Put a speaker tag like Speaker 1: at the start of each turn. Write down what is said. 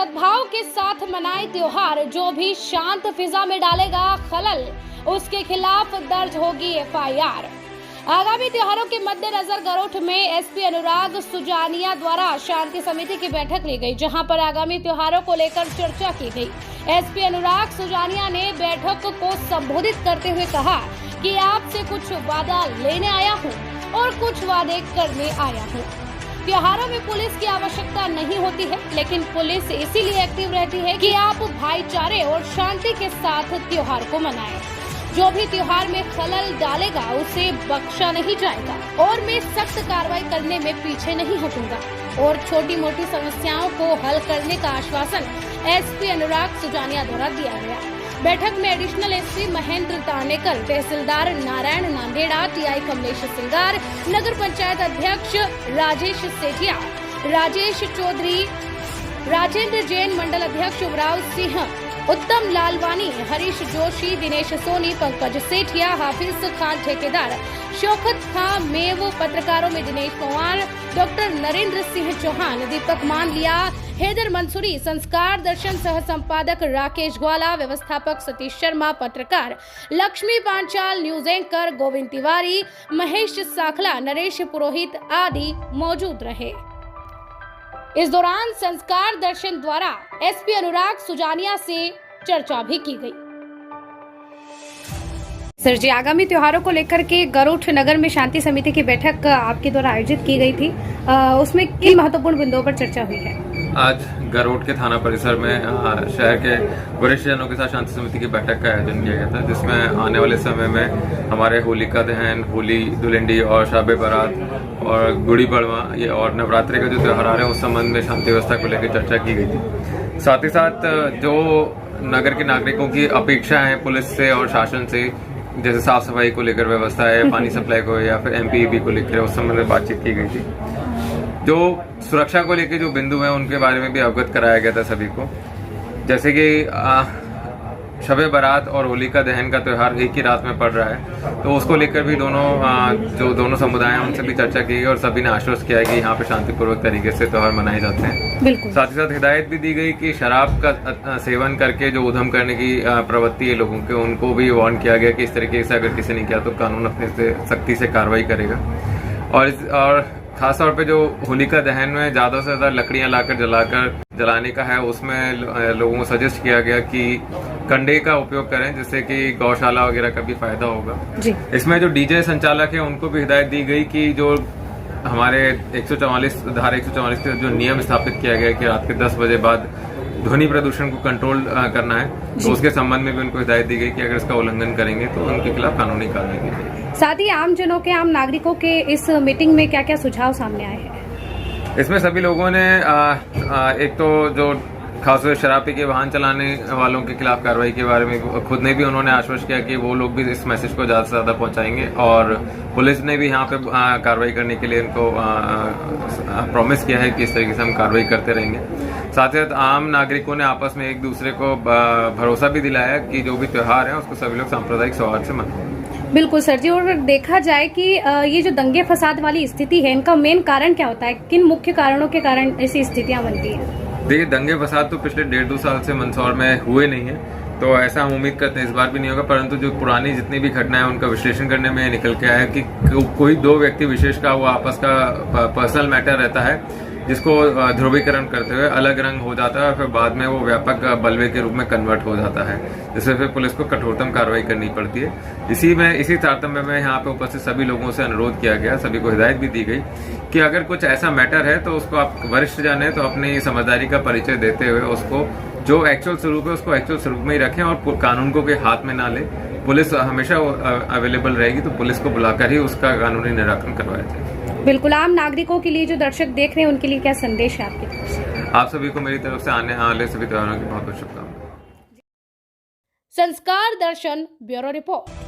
Speaker 1: सद्भाव के साथ मनाए त्योहार, जो भी शांत फिजा में डालेगा खलल, उसके खिलाफ दर्ज होगी एफआईआर। आगामी त्योहारों के मद्देनजर गरोठ में एसपी अनुराग सुजानिया द्वारा शांति समिति की बैठक ली गई, जहां पर आगामी त्योहारों को लेकर चर्चा की गई। एसपी अनुराग सुजानिया ने बैठक को संबोधित करते हुए कहा कि आपसे कुछ वादा लेने आया हूं और कुछ वादे करने आया हूं। त्योहारों में पुलिस की आवश्यकता नहीं होती है, लेकिन पुलिस इसीलिए एक्टिव रहती है कि आप भाईचारे और शांति के साथ त्योहार को मनाएं। जो भी त्योहार में खलल डालेगा उसे बख्शा नहीं जाएगा और मैं सख्त कार्रवाई करने में पीछे नहीं हटूंगा। और छोटी मोटी समस्याओं को हल करने का आश्वासन एसपी अनुराग सुजानिया द्वारा दिया गया। बैठक में एडिशनल एसपी महेंद्र तानेकर, तहसीलदार नारायण नांदेड़ा, टीआई कमलेश सिंगार, नगर पंचायत अध्यक्ष राजेश सेठिया, राजेश चौधरी, राजेंद्र जैन, मंडल अध्यक्ष उमराव सिंह, उत्तम लालवानी, हरीश जोशी, दिनेश सोनी, पंकज सेठिया, हाफिज खान ठेकेदार, शौकत खां मेव, पत्रकारों में दिनेश पवार, डॉक्टर नरेंद्र सिंह चौहान, दीपक मानलिया, हैदर मंसूरी, संस्कार दर्शन सह संपादक राकेश ग्वाला, व्यवस्थापक सतीश शर्मा, पत्रकार लक्ष्मी पांचाल, न्यूज एंकर गोविंद तिवारी, महेश साखला, नरेश पुरोहित आदि मौजूद रहे। इस दौरान संस्कार दर्शन द्वारा एसपी अनुराग सुजानिया से चर्चा भी की गई। सर जी, आगामी त्योहारों को लेकर के गरोठ नगर में शांति समिति की बैठक आपके द्वारा आयोजित की गई थी, उसमें किन महत्वपूर्ण बिंदुओं पर चर्चा हुई है?
Speaker 2: आज गरोठ के थाना परिसर में शहर के वरिष्ठ जनों के साथ शांति समिति की बैठक का आयोजन किया गया था, जिसमें आने वाले समय में हमारे होलिका दहन, होली, धुलंडी और शब बारात और गुड़ी पड़वा ये और नवरात्रि के जो त्योहार आ रहे हैं उस संबंध में शांति व्यवस्था को लेकर चर्चा की गई थी। साथ ही साथ जो नगर के नागरिकों की अपेक्षा है पुलिस से और शासन से, जैसे साफ सफाई को लेकर व्यवस्था है, पानी सप्लाई को या फिर एमपीईबी को लेकर, उस संबंध में बातचीत की गई थी। जो सुरक्षा को लेकर जो बिंदु हैं उनके बारे में भी अवगत कराया गया था सभी को, जैसे कि शब बारात और होलिका दहन का त्योहार एक ही रात में पड़ रहा है, तो उसको लेकर भी जो दोनों समुदाय हैं उनसे भी चर्चा की गई और सभी ने आश्वस्त किया है कि यहाँ पे शांतिपूर्वक तरीके से त्योहार मनाए जाते हैं। साथ ही साथ हिदायत भी दी गई कि शराब का सेवन करके जो उधम करने की प्रवृत्ति है लोगों के, उनको भी वार्न किया गया कि इस तरीके से अगर किसी ने किया तो कानून अपने से सख्ती से कार्रवाई करेगा। और खास तौर पे जो होलिका दहन में ज्यादा से ज्यादा लकड़ियां लाकर जलाने का है, उसमें लोगों को सजेस्ट किया गया कि कंडे का उपयोग करें, जिससे कि गौशाला वगैरह का भी फायदा होगा जी। इसमें जो डीजे संचालक है उनको भी हिदायत दी गई कि जो हमारे 144 धारा 144 के जो नियम स्थापित किया गया कि रात के 10 बजे बाद ध्वनि प्रदूषण को कंट्रोल करना है, तो उसके संबंध में भी उनको हिदायत दी गई कि अगर इसका उल्लंघन करेंगे तो उनके खिलाफ कानूनी कार्रवाई की जाएगी।
Speaker 1: साथ ही आम जनों के, आम नागरिकों के इस मीटिंग में क्या क्या सुझाव सामने आए हैं?
Speaker 2: इसमें सभी लोगों ने एक तो जो खासकर शराब पी के वाहन चलाने वालों के खिलाफ कार्रवाई के बारे में खुद ने भी उन्होंने आश्वस्त किया कि वो लोग भी इस मैसेज को ज्यादा से ज्यादा पहुंचाएंगे, और पुलिस ने भी यहाँ पे कार्रवाई करने के लिए इनको प्रॉमिस किया है कि इस तरीके से हम कार्रवाई करते रहेंगे। साथ ही साथ आम नागरिकों ने आपस में एक दूसरे को भरोसा भी दिलाया कि जो भी त्योहार है उसको सभी लोग सांप्रदायिक सौहार्द से मनाएंगे।
Speaker 1: बिल्कुल सर जी, और देखा जाए कि ये जो दंगे फसाद वाली स्थिति है, इनका मेन कारण क्या होता है? किन मुख्य कारणों के कारण ऐसी स्थितियां बनती हैं?
Speaker 2: देखिए, दंगे फसाद तो पिछले 1.5-2 साल से मंदसौर में हुए नहीं है, तो ऐसा हम उम्मीद करते हैं इस बार भी नहीं होगा, परंतु जो पुरानी जितनी भी घटनाएं उनका विश्लेषण करने में निकल के आया कि कोई 2 व्यक्ति विशेष का वो आपस का पर्सनल मैटर रहता है, जिसको ध्रुवीकरण करते हुए अलग रंग हो जाता है और फिर बाद में वो व्यापक बलवे के रूप में कन्वर्ट हो जाता है, जिससे फिर पुलिस को कठोरतम कार्रवाई करनी पड़ती है। इसी तारतम्य में यहाँ पे उपस्थित सभी लोगों से अनुरोध किया गया, सभी को हिदायत भी दी गई कि अगर कुछ ऐसा मैटर है तो उसको आप वरिष्ठ जन है तो अपनी समझदारी का परिचय देते हुए उसको जो एक्चुअल स्वरूप है उसको एक्चुअल स्वरूप में ही रखें और कानून को के हाथ में ना ले। पुलिस हमेशा अवेलेबल रहेगी, तो पुलिस को बुलाकर ही उसका कानूनी निराकरण करवाया जाए।
Speaker 1: बिल्कुल, आम नागरिकों के लिए जो दर्शक देख रहे हैं उनके लिए क्या संदेश है आपकी तरफ से?
Speaker 2: आप सभी को मेरी तरफ से आने वाले सभी त्योहारों की बहुत बहुत शुभकामनाएं।
Speaker 1: संस्कार दर्शन ब्यूरो रिपोर्ट।